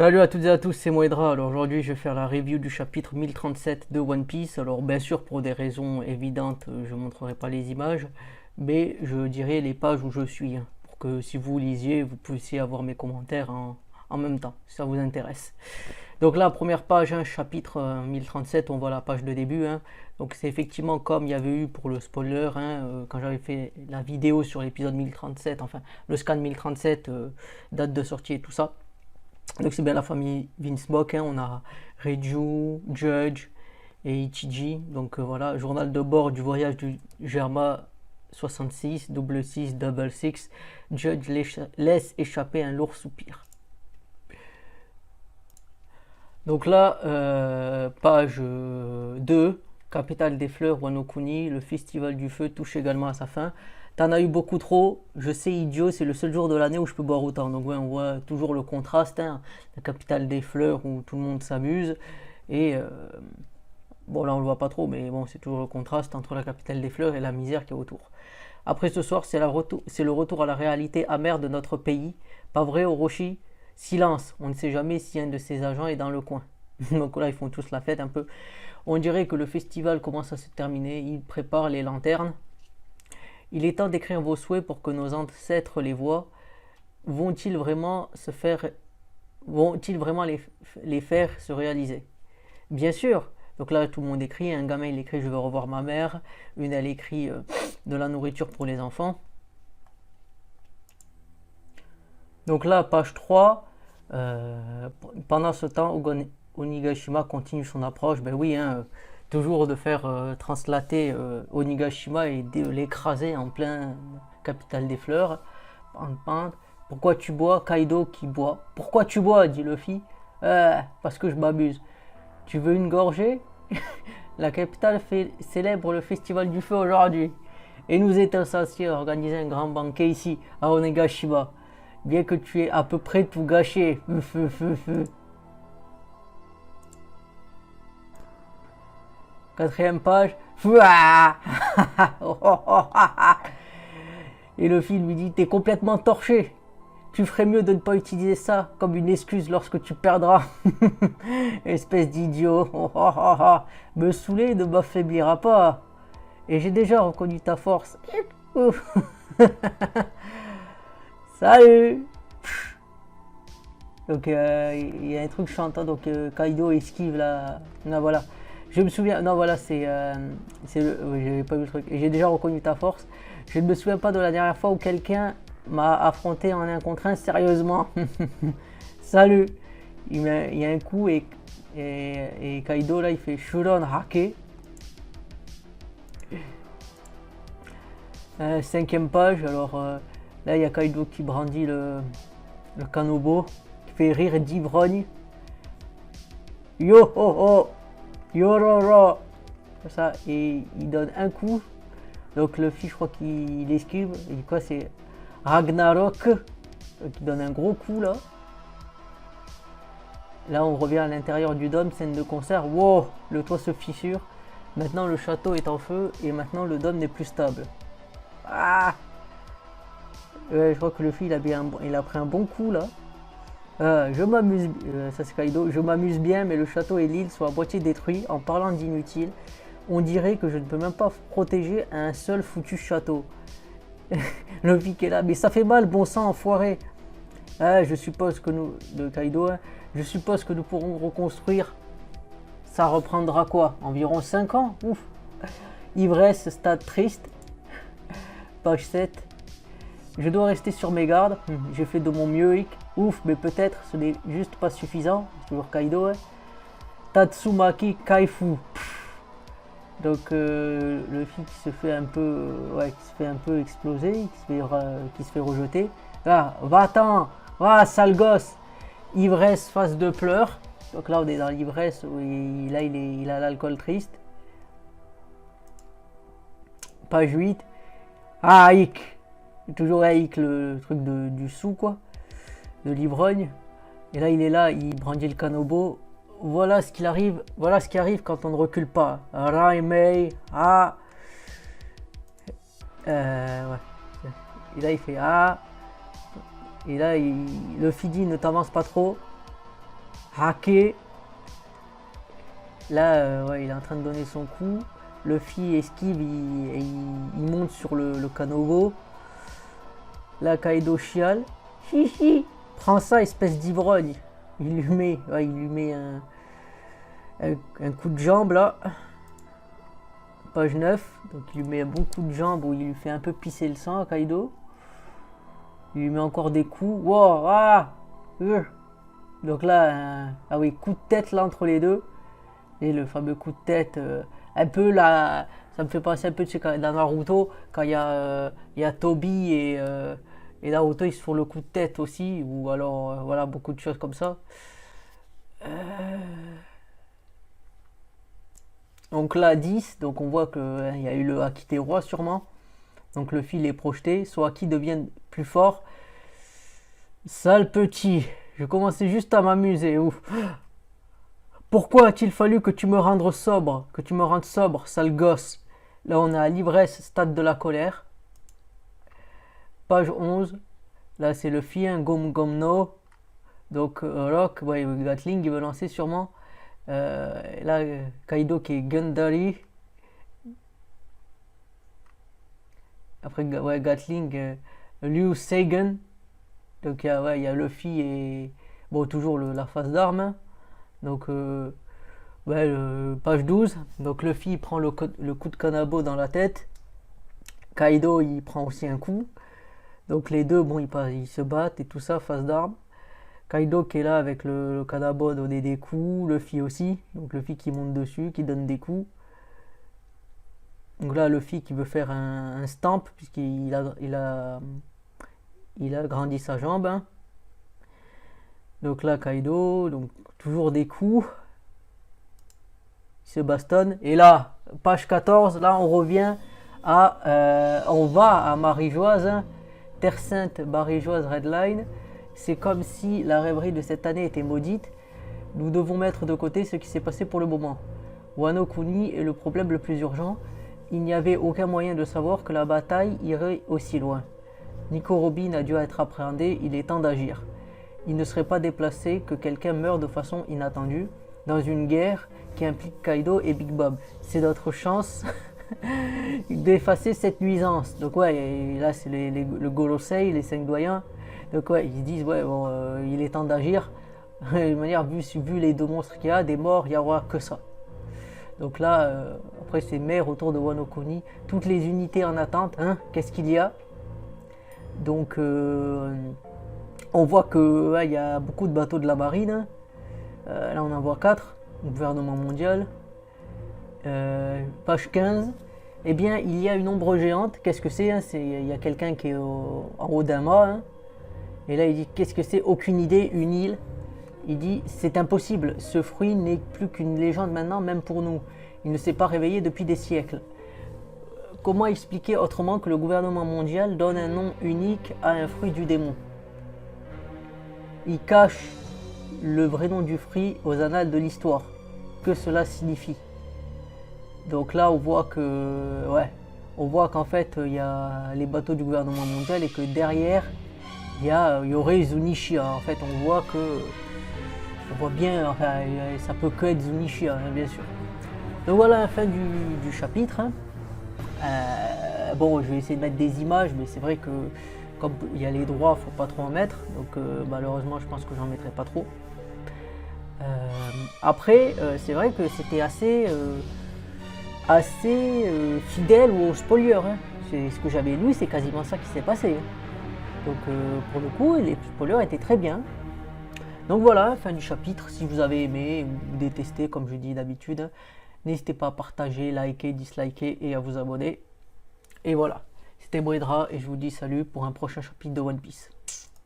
Salut à toutes et à tous, c'est Moedra. Alors aujourd'hui, je vais faire la review du chapitre 1037 de One Piece. Alors bien sûr, pour des raisons évidentes, je ne montrerai pas les images, mais je dirai les pages où je suis, hein, pour que si vous lisiez, vous puissiez avoir mes commentaires en même temps, si ça vous intéresse. Donc là, première page, hein, chapitre 1037, on voit la page de début, hein. Donc c'est effectivement comme il y avait eu pour le spoiler, hein, quand j'avais fait la vidéo sur l'épisode 1037, enfin le scan 1037, date de sortie et tout ça. Donc c'est bien la famille Vince Mock, hein. On a Reiju, Judge et Ichiji. Donc voilà, journal de bord du voyage du Germa 66, double 6, double 6. Judge laisse échapper un lourd soupir. Donc là, page 2, Capitale des Fleurs, Wano Kuni, le festival du feu touche également à sa fin. T'en as eu beaucoup trop, je sais idiot, c'est le seul jour de l'année où je peux boire autant. Donc ouais, on voit toujours le contraste, hein, la capitale des fleurs où tout le monde s'amuse. Et bon là on le voit pas trop, mais bon c'est toujours le contraste entre la capitale des fleurs et la misère qui est autour. Après ce soir, c'est le retour à la réalité amère de notre pays. Pas vrai Orochi? Silence, on ne sait jamais si un de ses agents est dans le coin. Donc là ils font tous la fête un peu. On dirait que le festival commence à se terminer, ils préparent les lanternes. Il est temps d'écrire vos souhaits pour que nos ancêtres les voient. Vont-ils vraiment les faire se réaliser? Bien sûr. Donc là, tout le monde écrit. Un gamin, il écrit je veux revoir ma mère. Une, elle écrit de la nourriture pour les enfants. Donc là, page 3. Pendant ce temps, Onigashima continue son approche. Ben oui, hein, toujours de faire translater Onigashima et de l'écraser en plein capitale des fleurs. Pourquoi tu bois? Kaido qui boit. Pourquoi tu bois? Dit Luffy. Parce que je m'amuse. Tu veux une gorgée? La capitale célèbre le festival du feu aujourd'hui. Et nous étions censés organiser un grand banquet ici, à Onigashima. Bien que tu aies à peu près tout gâché. Quatrième page. Et le film lui dit, t'es complètement torché. Tu ferais mieux de ne pas utiliser ça comme une excuse lorsque tu perdras. Espèce d'idiot. Me saouler ne m'affaiblira pas. Et j'ai déjà reconnu ta force. Salut. Donc il y a un truc chantant, donc Kaido esquive là. Non, voilà. Je me souviens, non voilà, oui, j'avais pas vu le truc. Et j'ai déjà reconnu ta force. Je ne me souviens pas de la dernière fois où quelqu'un m'a affronté en 1 contre 1 sérieusement. Salut. Il y a un coup et Kaido là il fait Shuron Hake. 5ème page, alors là il y a Kaido qui brandit le Kanobo, qui fait rire d'ivrogne. Yo ho ho, yororo, ça, et il donne un coup. Donc le fils, je crois qu'il esquive. Et quoi, c'est Ragnarok qui donne un gros coup là. Là on revient à l'intérieur du dôme, scène de concert. Wow, le toit se fissure. Maintenant le château est en feu et maintenant le dôme n'est plus stable. Ah, je crois que le fils il a pris un bon coup là. Je m'amuse, ça c'est Kaido, je m'amuse bien, mais le château et l'île sont à moitié détruits. En parlant d'inutile, on dirait que je ne peux même pas protéger un seul foutu château. Le pic est là, mais ça fait mal, bon sang, enfoiré. Je suppose que de Kaido, hein, je suppose que nous pourrons reconstruire. Ça reprendra quoi? Environ 5 ans? Ouf. Ivresse, stade triste. Page 7. Je dois rester sur mes gardes. J'ai fait de mon mieux, ouf, mais peut-être ce n'est juste pas suffisant. Toujours Kaido. Hein. Tatsumaki Kaifu. Donc le fils qui se fait un peu, exploser, qui se fait rejeter. Là, va-t'en, va sale gosse. Ivresse face de pleurs. Donc là on est dans l'ivresse où il a l'alcool triste. Page 8. Ah, Ike. Toujours Ike, le truc du sou quoi. De l'ivrogne. Et là il est là, il brandit le Kanobo. Voilà ce qui arrive quand on ne recule pas. Raimei, ah. Ouais. Et là il fait ah. Et là le Fidi ne t'avance pas trop. hacké. Là, ouais, il est en train de donner son coup. Luffy esquive, il monte sur le canovo. Là, Kaido chiale. Hihi, prends ça, espèce d'ivrogne. Il lui met un coup de jambe là. Page 9. Donc il lui met un bon coup de jambe où il lui fait un peu pisser le sang à Kaido. Il lui met encore des coups. Wow, ah, donc là, ah oui, coup de tête là entre les deux. Et le fameux coup de tête, un peu là, ça me fait penser un peu dans Naruto, quand il y a Toby et Naruto, ils se font le coup de tête aussi, ou alors, voilà, beaucoup de choses comme ça. Donc là, 10, donc on voit qu'il y a eu le Haki des rois sûrement. Donc le fil est projeté, soit Haki devient plus fort. Sale petit, je commençais juste à m'amuser, ouf. Pourquoi a-t-il fallu que tu me rendes sobre, sale gosse? Là, on est à l'ivresse, stade de la colère. Page 11. Là, c'est le fien, Gom Gom No. Donc, Rock, ouais, Gatling, il veut lancer sûrement. Là, Kaido qui est Gundari. Après, ouais, Gatling, Liu Seigen. Donc, ouais, il y a Luffy et. Bon, toujours la face d'armes. Donc, ouais, page 12. Donc, Luffy prend le coup de Kanabo dans la tête. Kaido, il prend aussi un coup. Donc, les deux, bon, ils se battent et tout ça, face d'armes. Kaido qui est là avec le Kanabo donner des coups. Luffy aussi. Donc, Luffy qui monte dessus, qui donne des coups. Donc là, Luffy qui veut faire un stamp, puisqu'il il a grandi sa jambe. Hein. Donc là, Kaido, donc toujours des coups. Il se bastonne. Et là, page 14, là, on revient on va à Marie-Joise, hein, Terre Sainte, Marie-Joise, Redline. C'est comme si la rêverie de cette année était maudite. Nous devons mettre de côté ce qui s'est passé pour le moment. Wano Kuni est le problème le plus urgent. Il n'y avait aucun moyen de savoir que la bataille irait aussi loin. Nico Robin a dû être appréhendé, il est temps d'agir. Il ne serait pas déplacé que quelqu'un meure de façon inattendue dans une guerre qui implique Kaido et Big Bob. C'est notre chance d'effacer cette nuisance. Donc ouais, et là c'est le Golosei, les 5 doyens. Donc ouais, ils disent ouais bon, il est temps d'agir. De manière, vu les deux monstres qu'il y a, des morts, il n'y aura que ça. Donc là, après c'est mer autour de Wano Kuni. Toutes les unités en attente, hein, qu'est-ce qu'il y a? Donc on voit que il y a beaucoup de bateaux de la marine. Là on en voit 4, gouvernement mondial. Page 15. Eh bien, il y a une ombre géante. Qu'est-ce que c'est, hein? Il y a quelqu'un qui est en haut d'un mât. Hein. Et là, il dit qu'est-ce que c'est? Aucune idée, une île. Il dit c'est impossible. Ce fruit n'est plus qu'une légende maintenant, même pour nous. Il ne s'est pas réveillé depuis des siècles. Comment expliquer autrement que le gouvernement mondial donne un nom unique à un fruit du démon? Il cache le vrai nom du fruit aux annales de l'histoire. Que cela signifie? Donc là, on voit que, ouais, on voit qu'en fait, il y a les bateaux du gouvernement mondial et que derrière, il y aurait Zunishiya. En fait, on voit bien, enfin, ça peut que être Zunishiya, hein, bien sûr. Donc voilà la fin du chapitre. Hein. Bon, je vais essayer de mettre des images, mais c'est vrai que comme il y a les droits, faut pas trop en mettre. Donc malheureusement, je pense que j'en mettrai pas trop. Après, c'est vrai que c'était assez fidèle au spoiler. Hein. C'est ce que j'avais lu, c'est quasiment ça qui s'est passé. Donc pour le coup, les spoilers étaient très bien. Donc voilà, fin du chapitre. Si vous avez aimé ou détesté, comme je dis d'habitude, n'hésitez pas à partager, liker, disliker et à vous abonner. Et voilà, c'était Boedra et je vous dis salut pour un prochain chapitre de One Piece.